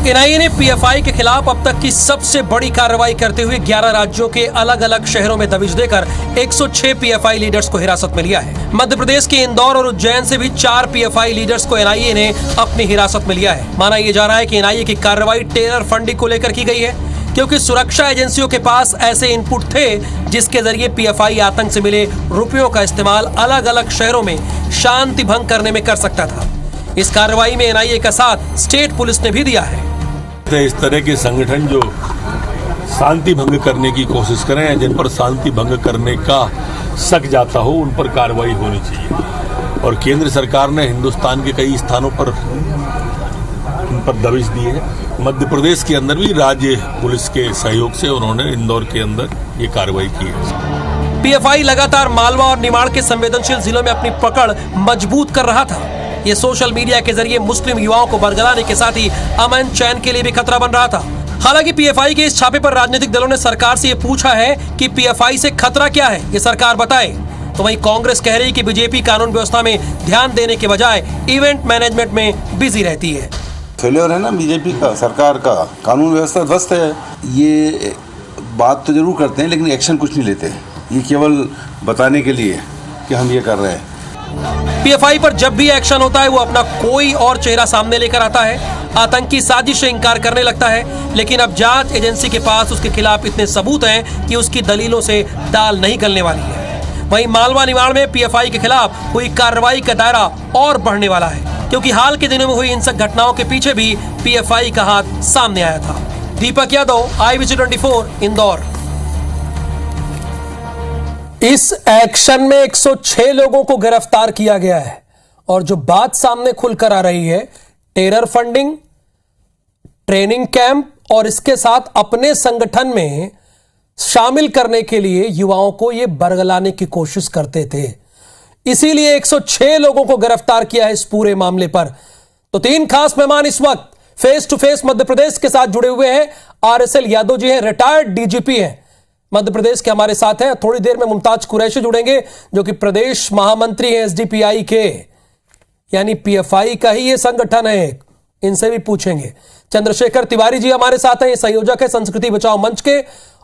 NIA ने PFI के खिलाफ अब तक की सबसे बड़ी कार्रवाई करते हुए 11 राज्यों के अलग अलग शहरों में दबिश देकर 106 पीएफआई लीडर्स को हिरासत में लिया है। मध्य प्रदेश के इंदौर और उज्जैन से भी 4 पीएफआई लीडर्स को एनआईए ने अपनी हिरासत में लिया है। माना यह जा रहा है कि एनआईए की कार्रवाई टेरर फंडिंग को लेकर की गई है, क्योंकि सुरक्षा एजेंसियों के पास ऐसे इनपुट थे जिसके जरिए पीएफआई आतंक से मिले रुपयों का इस्तेमाल अलग अलग शहरों में शांति भंग करने में कर सकता था। इस कार्रवाई में एनआईए का साथ स्टेट पुलिस ने भी दिया है। इस तरह के संगठन जो शांति भंग करने की कोशिश करें, जिन पर शांति भंग करने का शक जाता हो, उन पर कार्रवाई होनी चाहिए। और केंद्र सरकार ने हिंदुस्तान के कई स्थानों पर उन पर दबिश दी है। मध्य प्रदेश के अंदर भी राज्य पुलिस के सहयोग से उन्होंने इंदौर के अंदर ये कार्रवाई की है। पीएफआई लगातार मालवा और निमाड़ के संवेदनशील जिलों में अपनी पकड़ मजबूत कर रहा था। ये सोशल मीडिया के जरिए मुस्लिम युवाओं को बरगलाने के साथ ही अमन चैन के लिए भी खतरा बन रहा था। हालांकि पीएफआई के इस छापे पर राजनीतिक दलों ने सरकार से ये पूछा है कि पीएफआई से खतरा क्या है, ये सरकार बताए। तो वहीं कांग्रेस कह रही कि बीजेपी कानून व्यवस्था में ध्यान देने के बजाय इवेंट मैनेजमेंट में बिजी रहती है। फेलियर है ना बीजेपी का, सरकार का, कानून व्यवस्था ध्वस्त है। ये बात तो जरूर करते हैं लेकिन एक्शन कुछ नहीं लेते। ये केवल बताने के लिए कि हम ये कर रहे हैं। पीएफआई पर जब भी एक्शन होता है वो अपना कोई और चेहरा सामने लेकर आता है, आतंकी साजिश से इंकार करने लगता है। लेकिन अब जांच एजेंसी के पास उसके खिलाफ इतने सबूत हैं कि उसकी दलीलों से दाल नहीं गलने वाली है। वहीं मालवा निमाड़ में पीएफआई के खिलाफ हुई कार्रवाई का दायरा और बढ़ने वाला है, क्योंकि हाल के दिनों में हुई हिंसक घटनाओं के पीछे भी पीएफआई का हाथ सामने आया था। दीपक यादव, IBC24, इंदौर। इस एक्शन में 106 लोगों को गिरफ्तार किया गया है और जो बात सामने खुलकर आ रही है, टेरर फंडिंग, ट्रेनिंग कैंप और इसके साथ अपने संगठन में शामिल करने के लिए युवाओं को यह बरगलाने की कोशिश करते थे। इसीलिए 106 लोगों को गिरफ्तार किया है इस पूरे मामले पर। तो 3 खास मेहमान इस वक्त face to face Madhya Pradesh के साथ जुड़े हुए हैं। RSL यादव जी हैं, रिटायर्ड डीजीपी हैं, मध्य प्रदेश के हमारे साथ हैं। थोड़ी देर में मुमताज कुरैशी जुड़ेंगे जो कि प्रदेश महामंत्री हैं एसडीपीआई के, यानी पीएफआई का ही ये संगठन है, इनसे भी पूछेंगे। चंद्रशेखर तिवारी जी हमारे साथ हैं, ये संयोजक है संस्कृति बचाओ मंच के,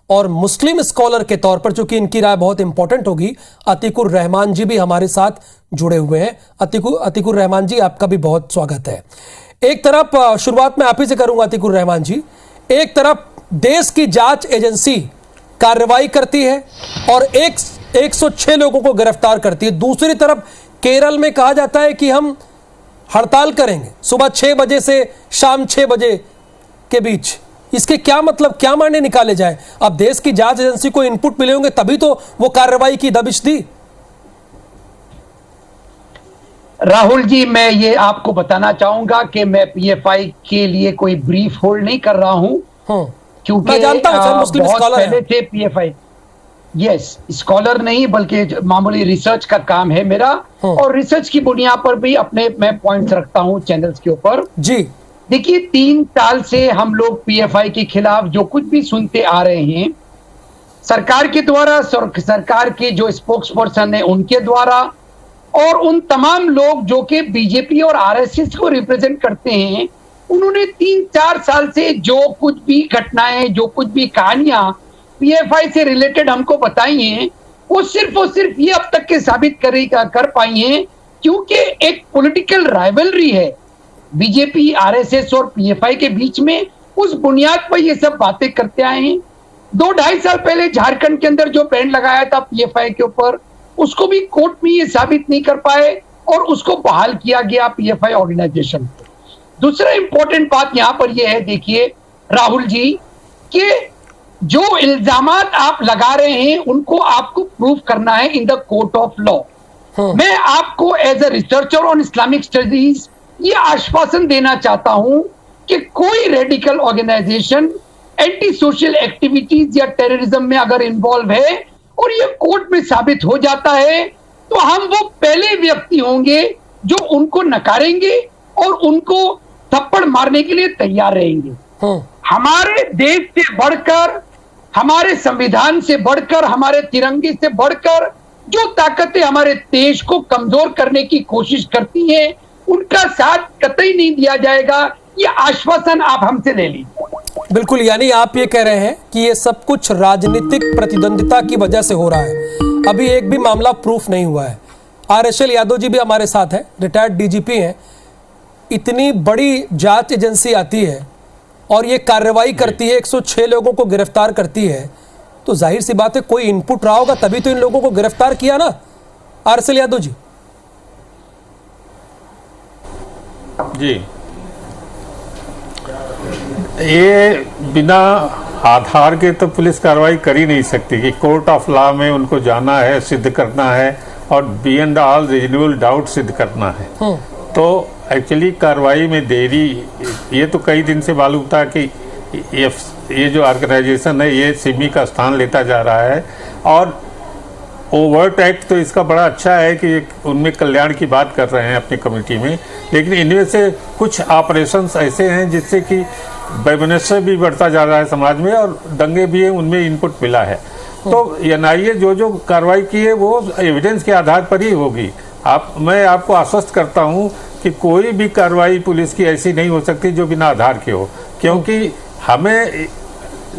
और मुस्लिम स्कॉलर के तौर पर चूंकि इनकी राय बहुत इंपॉर्टेंट होगी, अतीकुर रहमान जी भी हमारे साथ जुड़े हुए हैं। अतीकुर रहमान जी, आपका भी बहुत स्वागत है। एक तरफ शुरुआत में आप ही से करूंगा अतीकुर रहमान जी, एक तरफ देश की जांच एजेंसी कार्रवाई करती है और 106 लोगों को गिरफ्तार करती है, दूसरी तरफ केरल में कहा जाता है कि हम हड़ताल करेंगे सुबह 6 बजे से शाम 6 बजे के बीच। इसके क्या मतलब, क्या मायने निकाले जाए? अब देश की जांच एजेंसी को इनपुट मिले होंगे तभी तो वो कार्रवाई की दबिश दी। राहुल जी, मैं ये आपको बताना चाहूंगा कि मैं पीएफआई के लिए कोई ब्रीफ होल्ड नहीं कर रहा हूं, क्योंकि मैं जानता हूं सर, मुस्लिम बहुत स्कॉलर पहले थे पीएफआई। यस, स्कॉलर नहीं बल्कि मामूली रिसर्च का काम है मेरा, और रिसर्च की बुनियाद पर भी अपने मैं पॉइंट्स रखता हूं चैनल्स के ऊपर जी। देखिए, 3 साल से हम लोग पीएफआई के खिलाफ जो कुछ भी सुनते आ रहे हैं, सरकार के द्वारा, सरकार के जो स्पोक्स पर्सन है उनके द्वारा, और उन तमाम लोग जो कि बीजेपी और आरएसएस को रिप्रेजेंट करते हैं, उन्होंने 3-4 साल से जो कुछ भी घटनाएं, जो कुछ भी कहानियां पीएफआई से रिलेटेड हमको बताई हैं, वो सिर्फ और सिर्फ ये अब तक के साबित कर पाई हैं क्योंकि एक पॉलिटिकल राइवलरी है बीजेपी, आरएसएस और पीएफआई के बीच में। उस बुनियाद पर ये सब बातें करते आए हैं। 2-2.5 साल पहले झारखंड के अंदर जो बैन लगाया था पीएफआई के ऊपर, उसको भी कोर्ट में ये साबित नहीं कर पाए और उसको बहाल किया गया पीएफआई ऑर्गेनाइजेशन को। दूसरा इंपॉर्टेंट बात यहां पर यह है, देखिए राहुल जी, कि जो इल्जामात आप लगा रहे हैं उनको आपको प्रूफ करना है in the court of law. मैं आपको as a researcher on Islamic studies ये आश्वासन देना चाहता हूं कि कोई radical organization anti social activities या टेररिज्म में अगर इन्वॉल्व है और ये कोर्ट में साबित हो जाता है, तो हम वो पहले व्यक्ति होंगे जो उनको नकारेंगे और उनको थप्पड़ मारने के लिए तैयार रहेंगे। हमारे देश से बढ़कर, हमारे संविधान से बढ़कर, हमारे तिरंगे से बढ़कर जो ताकतें हमारे देश को कमजोर करने की कोशिश करती हैं, उनका साथ कतई नहीं दिया जाएगा। ये आश्वासन आप हमसे ले लीजिए। बिल्कुल, यानी आप ये कह रहे हैं कि ये सब कुछ राजनीतिक प्रतिद्वंदिता की वजह से हो रहा है। अभी एक भी मामला प्रूफ नहीं हुआ है। RSL यादव जी भी हमारे साथ हैं, रिटायर्ड DGP हैं। इतनी बड़ी जांच एजेंसी आती है और ये कार्रवाई करती है, 106 लोगों को गिरफ्तार करती है, तो जाहिर सी बात है कोई इनपुट रहा होगा, तभी तो इन लोगों को गिरफ्तार किया ना। RSL यादव जी जी, ये बिना आधार के तो पुलिस कार्रवाई कर ही नहीं सकती कि कोर्ट ऑफ लॉ में उनको जाना है, सिद्ध करना है और बियॉन्ड ऑल रीजनेबल डाउट सिद्ध करना है। तो एक्चुअली कार्रवाई में देरी, ये तो कई दिन से मालूम था कि ये जो ऑर्गेनाइजेशन है ये सिमी का स्थान लेता जा रहा है। और ओवर्ट एक्ट तो इसका बड़ा अच्छा है कि उनमें कल्याण की बात कर रहे हैं अपनी कमेटी में, लेकिन इनमें से कुछ ऑपरेशंस ऐसे हैं जिससे कि वैमनस्य भी बढ़ता जा रहा है समाज में और दंगे भी हैं, उनमें इनपुट मिला है। तो NIA जो कार्रवाई की है वो एविडेंस के आधार पर ही होगी। मैं आपको आश्वस्त करता हूं कि कोई भी कार्रवाई पुलिस की ऐसी नहीं हो सकती जो बिना आधार के हो, क्योंकि हमें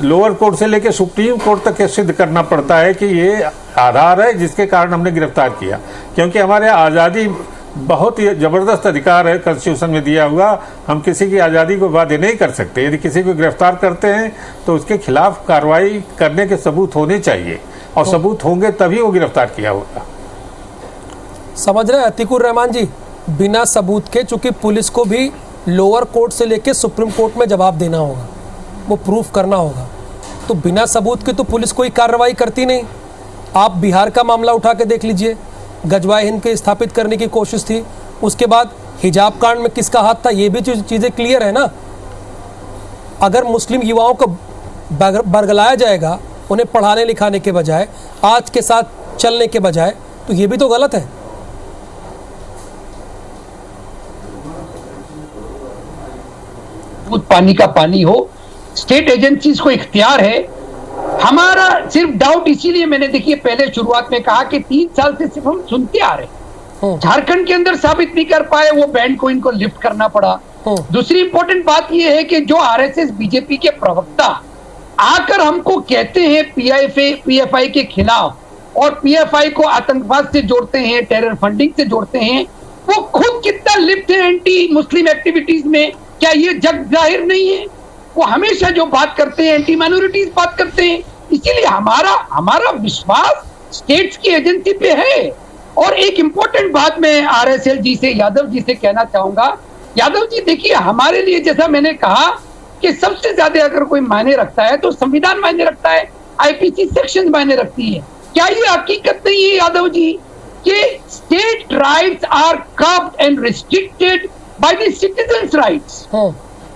लोअर कोर्ट से लेकर सुप्रीम कोर्ट तक सिद्ध करना पड़ता है कि ये आधार है जिसके कारण हमने गिरफ्तार किया। क्योंकि हमारे आज़ादी बहुत ही ज़बरदस्त अधिकार है कॉन्स्टिट्यूशन में दिया हुआ, हम किसी की आज़ादी को बाध्य नहीं कर सकते। यदि किसी को गिरफ्तार करते हैं तो उसके खिलाफ कार्रवाई करने के सबूत होने चाहिए और सबूत होंगे तभी वो गिरफ्तार किया होगा। समझ रहे हैं अतीकुर रहमान जी, बिना सबूत के, चूंकि पुलिस को भी लोअर कोर्ट से लेकर सुप्रीम कोर्ट में जवाब देना होगा, वो प्रूफ करना होगा, तो बिना सबूत के तो पुलिस कोई कार्रवाई करती नहीं। आप बिहार का मामला उठा के देख लीजिए, गजवाए हिंद के स्थापित करने की कोशिश थी, उसके बाद हिजाब कांड में किसका हाथ था, ये भी चीज़ें क्लियर है ना। अगर मुस्लिम युवाओं को बरगलाया जाएगा, उन्हें पढ़ाने लिखाने के बजाय, आज के साथ चलने के बजाय, तो ये भी तो गलत है। पानी का पानी हो, स्टेट एजेंसीज को इख्तियार है। हमारा सिर्फ डाउट इसीलिए मैंने देखिए पहले शुरुआत में कहा कि 3 साल से सिर्फ हम सुनते आ रहे, झारखंड के अंदर साबित नहीं कर पाए, वो बैंड को इनको लिफ्ट करना पड़ा। दूसरी इंपॉर्टेंट बात ये है कि जो RSS बीजेपी के प्रवक्ता आकर हमको कहते हैं PFI के खिलाफ और PFI को आतंकवाद से जोड़ते हैं, टेरर फंडिंग से जोड़ते हैं, वो खुद कितना लिप्त है एंटी मुस्लिम एक्टिविटीज में, क्या ये जग जाहिर नहीं है? वो हमेशा जो बात करते हैं एंटी माइनॉरिटीज बात करते हैं। इसीलिए हमारा विश्वास स्टेट्स की एजेंसी पे है। और एक इंपॉर्टेंट बात मैं RSL जी से, यादव जी से कहना चाहूंगा। यादव जी देखिए, हमारे लिए जैसा मैंने कहा कि सबसे ज्यादा अगर कोई मायने रखता है तो संविधान मायने रखता है, IPC सेक्शन मायने रखती है। क्या ये हकीकत नहीं है यादव जी कि state rights are curbed and restricted by the citizens rights?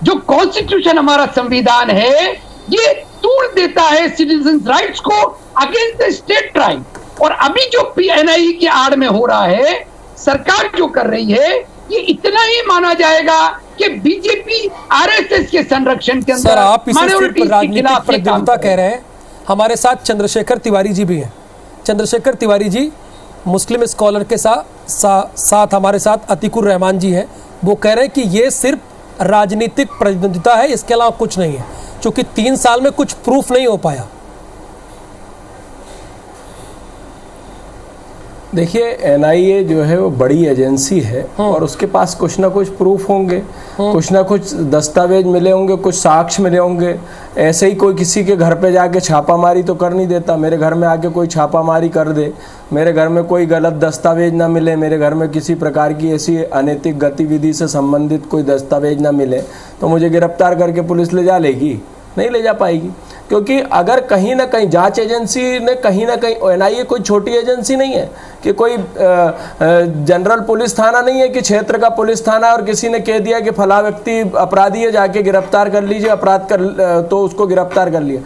जो कॉन्स्टिट्यूशन हमारा संविधान है ये तोड़ देता है सिटीजन्स राइट्स को अगेंस्ट द स्टेट राइट। और अभी जो NIA की आड़ में हो रहा है, सरकार जो कर रही है, ये इतना ही माना जाएगा कि बीजेपी RSS के संरक्षण के अंदर, सर आप इसे सिर्फ राजनीतिक प्रतिद्वंदिता कह रहे हैं। हमारे साथ चंद्रशेखर तिवारी जी भी हैं। चंद्रशेखर तिवारी जी मुस्लिम स्कॉलर के साथ हमारे साथ अतीकुर रहमान जी हैं। वो कह रहे हैं कि ये सिर्फ राजनीतिक प्रतिद्वंदिता है, इसके अलावा कुछ नहीं है, क्योंकि 3 साल में कुछ प्रूफ नहीं हो पाया। देखिए, NIA जो है वो बड़ी एजेंसी है और उसके पास कुछ ना कुछ प्रूफ होंगे, कुछ ना कुछ दस्तावेज मिले होंगे, कुछ साक्ष्य मिले होंगे। ऐसे ही कोई किसी के घर पे जाके छापामारी तो कर नहीं देता। मेरे घर में आके कोई छापामारी कर दे, मेरे घर में कोई गलत दस्तावेज ना मिले, मेरे घर में किसी प्रकार की ऐसी अनैतिक गतिविधि से संबंधित कोई दस्तावेज ना मिले, तो मुझे गिरफ्तार करके पुलिस ले जा लेगी? नहीं ले जा पाएगी। क्योंकि अगर कहीं ना कहीं जांच एजेंसी ने कहीं ना कहीं, NIA कोई छोटी एजेंसी नहीं है कि कोई जनरल पुलिस थाना नहीं है कि क्षेत्र का पुलिस थाना और किसी ने कह दिया कि फला व्यक्ति अपराधी है, जाके गिरफ्तार कर लीजिए, अपराध कर तो उसको गिरफ्तार कर लिया।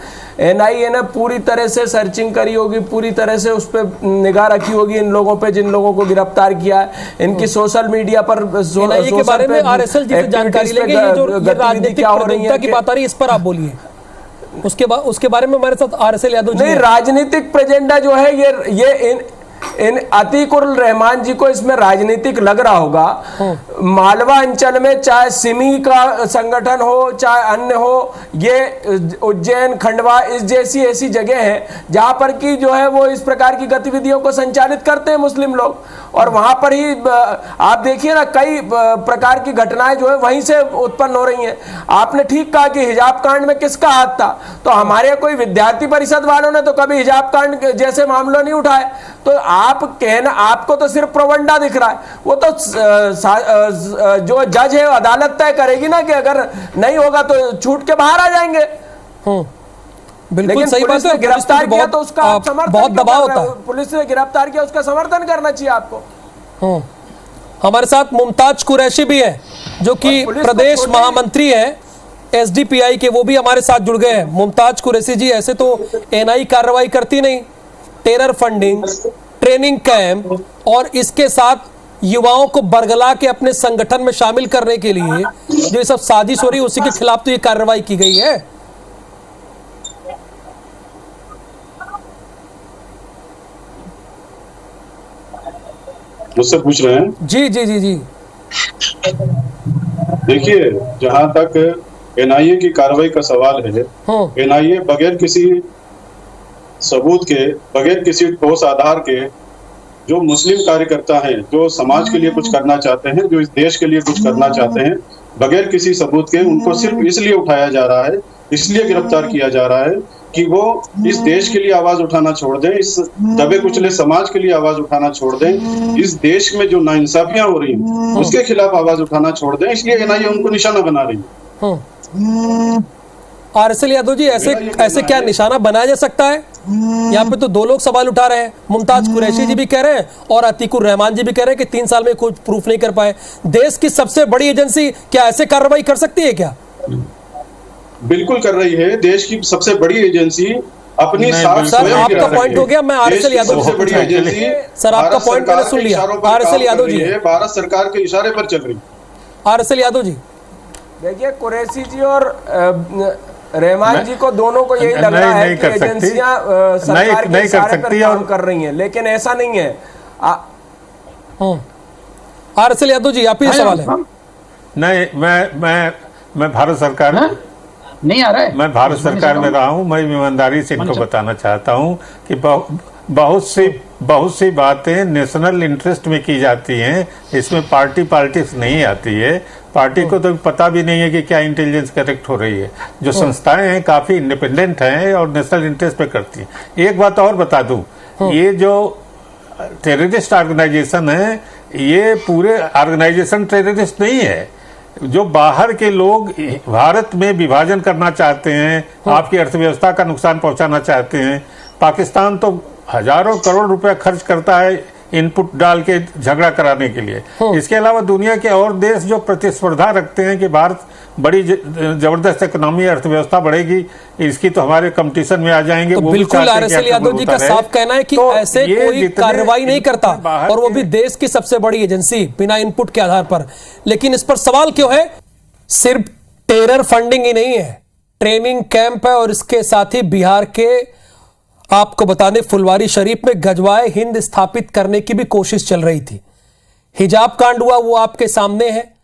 NIA ने पूरी तरह से सर्चिंग करी होगी, पूरी तरह से उस पर निगाह रखी होगी इन लोगों पे जिन लोगों को गिरफ्तार किया है। इनकी सोशल मीडिया पर के बारे में RSL जी से जानकारी लेंगे, ये जो राजनीतिक प्रतिद्वंदिता की बात आ रही है इस पर आप बोलिए। उसके बारे में हमारे साथ RSL यादव जी। नहीं, राजनीतिक प्रेजेंडा जो है ये इन अतीकुर रहमान जी को इसमें राजनीतिक लग रहा होगा। मालवा अंचल में चाहे सिमी का संगठन हो चाहे अन्य हो, ये उज्जैन खंडवा इस जैसी ऐसी जगह है जहां पर की जो है वो इस प्रकार की गतिविधियों को संचालित करते हैं मुस्लिम लोग, और वहां पर ही आप देखिए ना कई प्रकार की घटनाएं जो है वहीं से उत्पन्न हो रही हैं। आपने ठीक कहा कि हिजाब कांड में किसका हाथ था, तो हमारे कोई विद्यार्थी परिषद वालों ने तो कभी हिजाब कांड जैसे मामलों नहीं उठाए। तो आप कहना, आपको तो सिर्फ प्रोवंडा दिख रहा है, वो तो जो जज है अदालत तय करेगी ना कि अगर नहीं होगा तो छूट के बाहर आ जाएंगे। बिल्कुल सही बात है। गिरफ्तार किया तो उसका आप समर्थन बहुत दबाव होता है। पुलिस ने गिरफ्तार किया, उसका समर्थन करना चाहिए आपको। हमारे साथ मुमताज कुरैशी भी है जो कि प्रदेश महामंत्री है एसडीपीआई के, वो भी हमारे साथ जुड़ गए हैं। मुमताज कुरैशी जी, ऐसे तो एनआई कार्रवाई करती नहीं, टेरर फंडिंग, ट्रेनिंग कैंप और इसके साथ युवाओं को बरगला के अपने संगठन में शामिल करने के लिए जो ये सब साजिश हो रही है उसी के खिलाफ तो ये कार्रवाई की गई है। मुझसे पूछ रहे हैं? जी जी जी जी। देखिए, जहां तक एनआईए की कार्रवाई का सवाल है, एनआईए बगैर किसी सबूत के, बगैर किसी ठोस आधार के, जो मुस्लिम कार्यकर्ता हैं, जो समाज के लिए कुछ करना चाहते हैं, जो इस देश के लिए कुछ करना चाहते हैं, बगैर किसी सबूत के उनको सिर्फ इसलिए उठाया जा रहा है, इसलिए गिरफ्तार किया जा रहा है कि वो इस देश के लिए आवाज उठाना छोड़ दें, इस दबे कुचले समाज के लिए आवाज उठाना छोड़ दें, इस देश में जो नाइंसाफियां हो रही हैं उसके खिलाफ आवाज उठाना छोड़ दें, इसलिए एनआईए उनको निशाना बना रही है। आरएसएल यादव जी, ऐसे क्या निशाना बनाया जा सकता है? यहाँ पे तो दो लोग सवाल उठा रहे हैं, मुमताज कुरैशी जी भी कह रहे हैं और अतीकुर रहमान जी भी कह रहे हैं कि 3 साल में कुछ प्रूफ नहीं कर पाए। देश की सबसे बड़ी एजेंसी क्या ऐसे कार्रवाई कर सकती है क्या? बिल्कुल कर रही है। देश की सबसे बड़ी एजेंसी अपनी सर, आपका पॉइंट हो गया। मैं आरएसएल यादव सबसे बड़ी एजेंसी, सर आपका पॉइंट मैंने सुन लिया। आरएसएल यादव जी, भारत सरकार के इशारे पर चल रही। आरएसएल यादव जी, देखिए कुरैशी जी और रहमान जी को दोनों को यही लग रहा है कि एजेंसियां सरकार के इशारे पर काम कर रही हैं, लेकिन ऐसा नहीं है। आरएसएल यादव जी, आप ही सवाल है। नहीं, मैं भारत सरकार नहीं आ रहा है, मैं भारत सरकार में रहा हूं। मैं ईमानदारी से इनको बताना चाहता हूं कि बहुत सी बातें नेशनल इंटरेस्ट में की जाती हैं, इसमें पॉलिटिक्स नहीं आती है। पार्टी को तो पता भी नहीं है कि क्या इंटेलिजेंस करेक्ट हो रही है। जो संस्थाएं हैं काफी इंडिपेंडेंट हैं और नेशनल इंटरेस्ट पे करती हैं। एक बात और बता दूं, ये जो टेररिस्ट ऑर्गेनाइजेशन है, ये पूरे ऑर्गेनाइजेशन टेररिस्ट नहीं है। जो बाहर के लोग भारत में विभाजन करना चाहते हैं, आपकी अर्थव्यवस्था का नुकसान पहुंचाना चाहते हैं। पाकिस्तान तो हजारों करोड़ रुपए खर्च करता है इनपुट डाल के झगड़ा कराने के लिए। इसके अलावा दुनिया के और देश जो प्रतिस्पर्धा रखते हैं कि भारत बड़ी जबरदस्त इकोनॉमी अर्थव्यवस्था बढ़ेगी, इसकी तो हमारे कंपटीशन में आ जाएंगे। तो बिल्कुल आरएसएल यादव जी का साफ कहना है कि तो ऐसे कोई कार्रवाई नहीं करता, और वो भी देश की सबसे बड़ी एजेंसी बिना इनपुट के आधार पर। लेकिन इस पर सवाल क्यों है? सिर्फ टेरर फंडिंग ही नहीं है, ट्रेनिंग कैंप है, और इसके साथ ही बिहार के, आपको बता दें, फुलवारी शरीफ में गजवाए हिंद स्थापित करने की भी कोशिश चल रही थी। हिजाब कांड हुआ, वो आपके सामने है।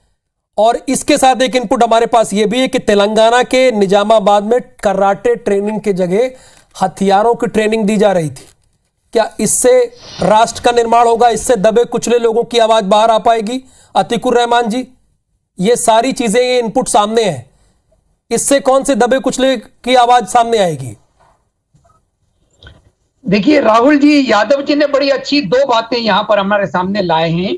और इसके साथ एक इनपुट हमारे पास यह भी है कि तेलंगाना के निजामाबाद में कराटे ट्रेनिंग के जगह हथियारों की ट्रेनिंग दी जा रही थी। क्या इससे राष्ट्र का निर्माण होगा? इससे दबे कुचले लोगों की आवाज बाहर आ पाएगी? अतीकुर रहमान जी, ये सारी चीजें, ये इनपुट सामने है, इससे कौन से दबे कुचले की आवाज सामने आएगी? देखिए राहुल जी, यादव जी ने बड़ी अच्छी 2 बातें यहां पर हमारे सामने लाए हैं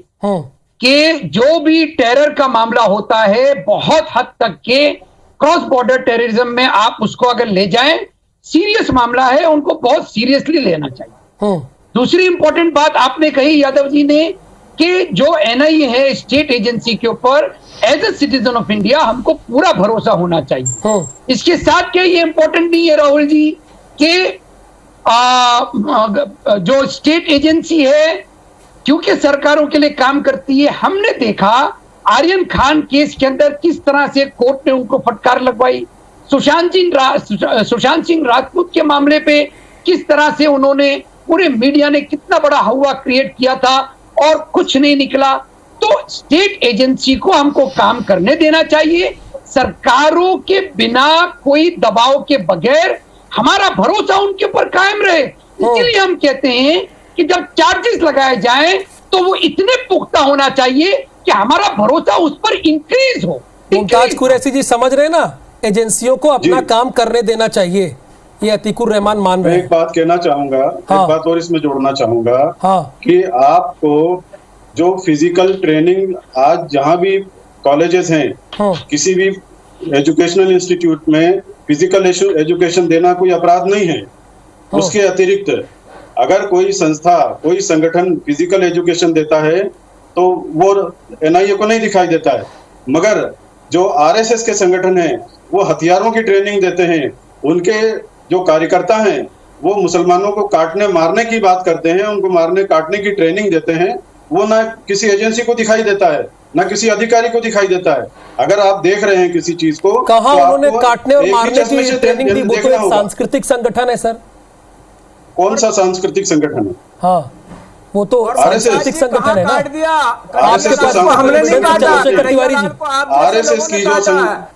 कि जो भी टेरर का मामला होता है, बहुत हद तक के क्रॉस बॉर्डर टेररिज्म में आप उसको अगर ले जाएं, सीरियस मामला है, उनको बहुत सीरियसली लेना चाहिए। दूसरी इंपॉर्टेंट बात आपने कही यादव जी ने कि जो एनआईए है स्टेट एजेंसी के ऊपर, as a citizen of India हमको पूरा भरोसा होना चाहिए। इसके साथ क्या ये इंपॉर्टेंट नहीं है राहुल जी कि जो स्टेट एजेंसी है क्योंकि सरकारों के लिए काम करती है, हमने देखा आर्यन खान केस के अंदर किस तरह से कोर्ट ने उनको फटकार लगवाई। सुशांत सिंह राजपूत के मामले पे किस तरह से उन्होंने पूरे मीडिया ने कितना बड़ा हवा क्रिएट किया था और कुछ नहीं निकला। तो स्टेट एजेंसी को हमको काम करने देना चाहिए, सरकारों के बिना कोई दबाव के बगैर हमारा भरोसा उनके ऊपर कायम रहे। इसलिए हम कहते हैं कि जब चार्जेस लगाए जाएं तो वो इतने पुख्ता होना चाहिए कि हमारा भरोसा उस पर इंक्रीज हो। मुमताज कुरैशी जी समझ रहे ना, एजेंसियों को अपना काम करने देना चाहिए, ये अतीकुर रहमान मान रहे हैं। एक बात कहना चाहूंगा, हाँ। एक बात और इसमें जोड़ना चाहूंगा, हाँ। कि आपको जो फिजिकल ट्रेनिंग आज जहां भी कॉलेजेस हैं, हाँ। किसी भी एजुकेशनल इंस्टीट्यूट में फिजिकल एजुकेशन देना कोई अपराध नहीं है। हाँ। उसके अतिरिक्त अगर कोई संस्था, कोई संगठन फिजिकल एजुकेशन देता है तो वो एनआईए को नहीं दिखाई देता है, मगर जो आरएसएस के संगठन हैं वो हथियारों की ट्रेनिंग देते हैं, उनके जो कार्यकर्ता हैं वो मुसलमानों को काटने मारने की बात करते हैं, उनको मारने काटने की ट्रेनिंग देते हैं, वो ना किसी एजेंसी को दिखाई देता है ना किसी अधिकारी को दिखाई देता है। अगर आप देख रहे हैं किसी चीज को, कहां तो उन्होंने काटने और मारने की ट्रेनिंग दी? वो तो एक होगा। सांस्कृतिक संगठन है सर। कौन सा सांस्कृतिक संगठन है? हाँ, वो तो सांस्कृतिक संगठन है ना। काट दिया, आरएसएस आपके पास हमने नहीं काटा। तिवारी जी,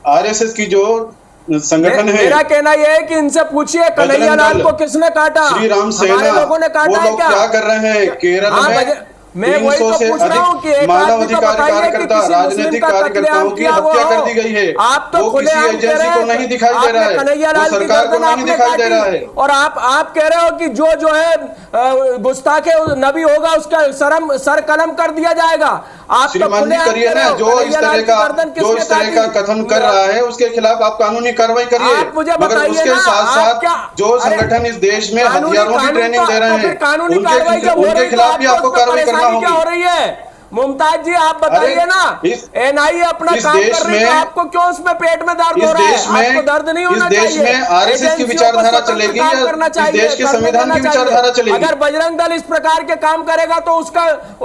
आरएसएस की जो संगठन है, मेरा कहना यह है कि इनसे पूछिए कन्हैया लाल को किसने काटा? श्री राम सेना, लोगों ने काटा है क्या कर रहे हैं केरल में? मैं वही तो पूछ रहा हूँ कि एक आदमी को बताइए कि किसी मुस्लिम का कत्लेआम किया वो कर दी गई है, आप तो खुलेआम कह रहे हैं, नहीं दिखाई दे रहा है, कन्हैया लाल की गर्दन आपने काटी और आप कह रहे हो कि जो है गुस्ताखे नबी होगा उसका सर कलम कर दिया जाएगा। आप तो खुलेआम करिए ना, जो इस तरह का कथन कर रहा है उसके खिलाफ आप कानूनी कार्रवाई करिए। आप मुझे बताइए उसके साथ साथ जो संगठन इस देश में हथियारों की ट्रेनिंग दे रहे हैं कानूनी कार्रवाई उनके खिलाफ भी आपको कार्रवाई करना क्या हो रही है? मुमताज जी आप बताइए ना, एनआईए अपना काम कर रही है, आपको क्यों उसमें पेट में दर्द हो रहा है? आपको दर्द नहीं होना चाहिए। इस देश में आरएसएस की विचारधारा चलेगी या इस देश के संविधान की विचारधारा चलेगी? अगर बजरंग दल इस प्रकार के काम करेगा तो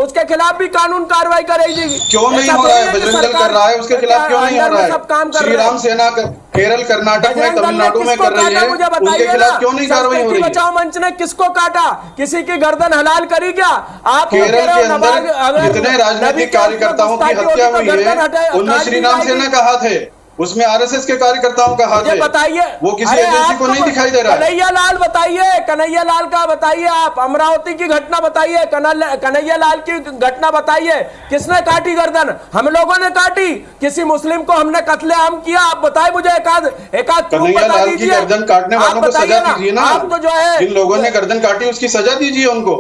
उसके खिलाफ भी कानून कार्रवाई करेगी। क्यों नहीं हो रहा है? बजरंग दल कर रहा है, उसके खिलाफ क्यों नहीं हो रहा है? श्री राम सेना केरल, कर्नाटक में, तमिलनाडु में कर रही है, उनके खिलाफ क्यों नहीं कार्रवाई हो रही है? बचाओ मंच ने किसको काटा? किसी की गर्दन हलाल करी क्या? आप केरल के अंदर जितने राजनीतिक कार्यकर्ताओं की हत्या हुई है उनमें श्री राम सेना का हाथ है, उसमें आरएसएस के कार्यकर्ताओं का हाथ है। बताइए, वो किसी एजेंसी को नहीं दिखाई दे रहा है। कन्हैया लाल बताइए, कन्हैया लाल का बताइए, आप अमरावती की घटना बताइए, कन्हैया लाल की घटना बताइए, किसने काटी गर्दन? हम लोगों ने काटी, किसी मुस्लिम को हमने कत्लेआम किया? आप बताइए मुझे एकाध कन्हैया लाल की गर्दन काटने वालों को सजा दीजिए ना। आप तो जो है जिन लोगों ने गर्दन काटी उसकी सजा दीजिए उनको,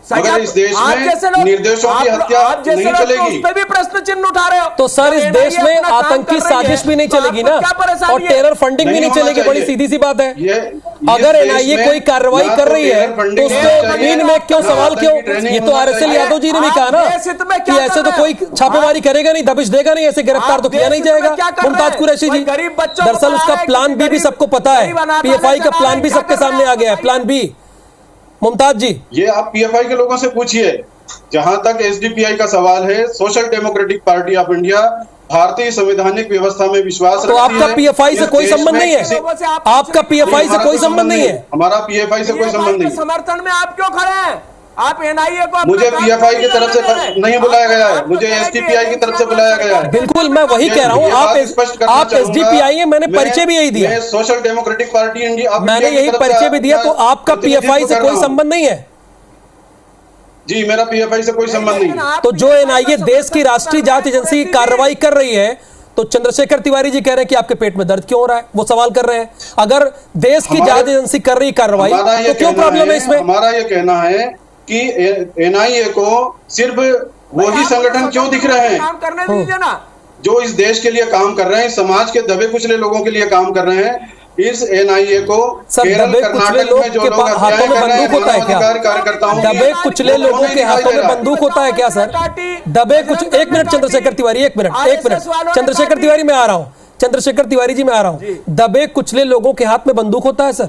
मगर इस देश में निर्दोषों की हत्या नहीं चलेगी। उस पे भी प्रश्न चिन्ह उठा रहे हो। तो सर इस देश में आतंकी साजिश भी नहीं चलेगी ना, और टेरर फंडिंग भी नहीं चलेगी। बड़ी सीधी सी बात है। अगर एनआईए कोई कार्रवाई कर रही है तो उसके जमीन में क्यों सवाल क्यों? ये तो आरएसएल यादव जी ने भी कहा ना कि ऐसे तो कोई छापेमारी करेगा नहीं, दबिश देगा नहीं, ऐसे गिरफ्तार तो किया नहीं जाएगा। मुमताज कुरैशी जी, दरअसल उसका प्लान बी भी सबको पता है, पीएफआई का प्लान भी सबके सामने आ गया है, प्लान बी। मुमताज जी, ये आप पीएफआई के लोगों से पूछिए। जहां तक एसडीपीआई का सवाल है, social democratic party of India भारतीय संवैधानिक व्यवस्था में विश्वास रखती है। तो आपका पीएफआई से कोई संबंध नहीं है? आपका पीएफआई से कोई संबंध नहीं है? हमारा पीएफआई से कोई संबंध नहीं। समर्थन में आप क्यों खड़े हैं? आप एनआईए को मुझे पीएफआई की तरफ से नहीं बुलाया गया है, मुझे एसडीपीआई की तरफ से बुलाया गया है। बिल्कुल, मैं वही कह रहा हूँ, आप एसडीपीआई है, मैंने परिचय भी यही दिया। सोशल डेमोक्रेटिक पार्टी इंडिया, मैंने यही परिचय भी दिया। तो आपका पीएफआई से कोई संबंध नहीं है? जी, मेरा पीएफआई से कोई संबंध नहीं। तो जो एनआईए देश की राष्ट्रीय जांच एजेंसी की कार्रवाई कर रही है, तो चंद्रशेखर तिवारी जी कह रहे हैं कि आपके पेट में दर्द क्यों हो रहा है? वो सवाल कर रहे हैं। अगर देश की जांच एजेंसी कर रही कार्रवाई तो क्यों प्रॉब्लम है इसमें? हमारा ये कहना है कि एनआईए को सिर्फ वही संगठन क्यों दिख रहे हैं काम करने दीजिए ना, जो इस देश के लिए काम कर रहे हैं, समाज के दबे कुचले लोगों के लिए काम कर रहे हैं। इस एनआईए को केरल, कर्नाटक में जो लोग हाथों में बंदूक होता है क्या? कार्यकर्ताओं दबे कुचले लोगों के हाथों में बंदूक होता है क्या सर? दबे कुछ, एक मिनट चंद्रशेखर तिवारी, एक मिनट चंद्रशेखर तिवारी, मैं आ रहा हूँ। चंद्रशेखर तिवारी जी, मैं आ रहा हूँ। दबे कुचले लोगों के हाथ में बंदूक होता है सर?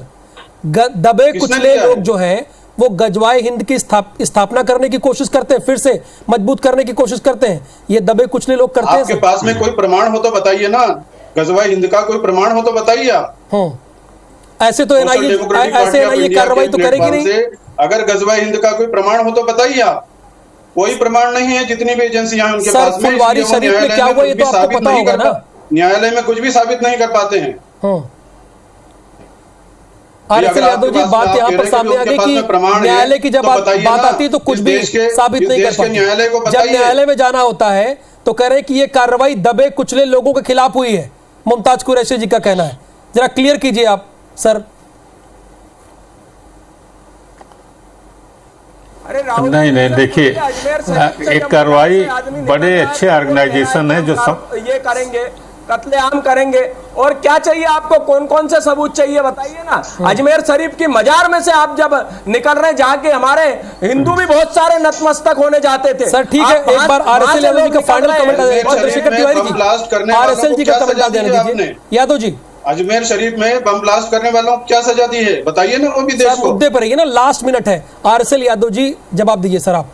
दबे कुचले लोग जो हैं वो गजवाए हिंद की स्थापना करने की कोशिश करते हैं, फिर से मजबूत करने की कोशिश करते हैं। ये दबे कुचले लोग करते हैं। आपके पास में कोई प्रमाण हो तो बताइए ना, गजवाए हिंद का कोई प्रमाण हो तो बताइए आप। ऐसे तो एनआईए कार्रवाई तो करेगी नहीं। अगर गजवा हिंद का कोई प्रमाण हो तो बताइए आप। कोई प्रमाण नहीं है, जितनी भी एजेंसियां हैं उनके पास में। फुलवारी शरीफ में क्या हुआ ये तो आपको पता होगा ना। न्यायालय में कुछ भी साबित नहीं कर पाते हैं। आरएसएल यादव जी, बात यहाँ पर सामने आ गई कि न्यायालय की जब बात आती है तो कुछ भी साबित नहीं कर पाते। जब न्यायालय में जाना होता है तो कह रहे हैं कि ये कार्रवाई दबे कुचले लोगों के खिलाफ हुई है। मुमताज कुरैशी जी का कहना है, जरा क्लियर कीजिए आप सर। नहीं देखिए, एक कार्रवाई बड़े अच्छे ऑर्गेनाइजेशन है जो ये करेंगे, कत्लेआम करेंगे। और क्या चाहिए आपको, कौन कौन से सबूत चाहिए बताइए ना। अजमेर शरीफ की मजार में से आप जब निकल रहे, जहाँ के हमारे हिंदू भी बहुत सारे नतमस्तक होने जाते थे। सर ठीक है, एक बार आरएसएल यादव जी का final comment Chandrashekhar Tiwari ji, RSL जी का कमेंट देने दीजिए। यादव जी, अजमेर शरीफ में बम ब्लास्ट करने वालों को क्या सजा दी है बताइए ना, वो भी देश को। मुद्दे पर ना, लास्ट मिनट है। आरएसएल यादव जी जवाब दीजिए सर आप।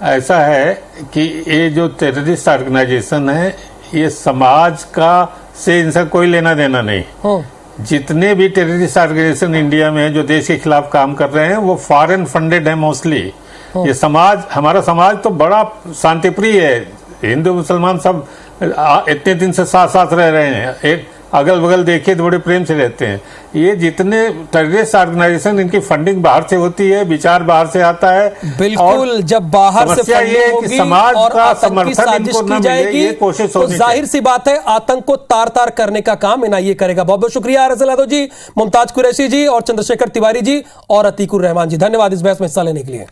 ऐसा है कि ये जो टेररिस्ट ऑर्गेनाइजेशन है, ये समाज का से इनसे कोई लेना देना नहीं। जितने भी टेररिस्ट ऑर्गेनाइजेशन इंडिया में है जो देश के खिलाफ काम कर रहे हैं, वो फॉरेन फंडेड है मोस्टली। ये समाज, हमारा समाज तो बड़ा शांतिप्रिय है। हिंदू मुसलमान सब इतने दिन से साथ साथ रह रहे हैं, एक अगल बगल देखिए तो बड़े प्रेम से रहते हैं। ये जितने टेररिस्ट ऑर्गेनाइजेशन, इनकी फंडिंग बाहर से होती है, विचार बाहर से आता है। बिल्कुल, जब बाहर से फंडिंग होगी समाज और का आतंक की साजिश की जाएगी, कोशिश तो जाहिर सी बात है आतंक को तार तार करने का काम एनआईए करेगा। बहुत बहुत शुक्रिया आरएसएल यादव जी, मुमताज कुरैशी जी और चंद्रशेखर तिवारी जी और अतीकुर रहमान जी, धन्यवाद इस बहस में हिस्सा लेने के लिए।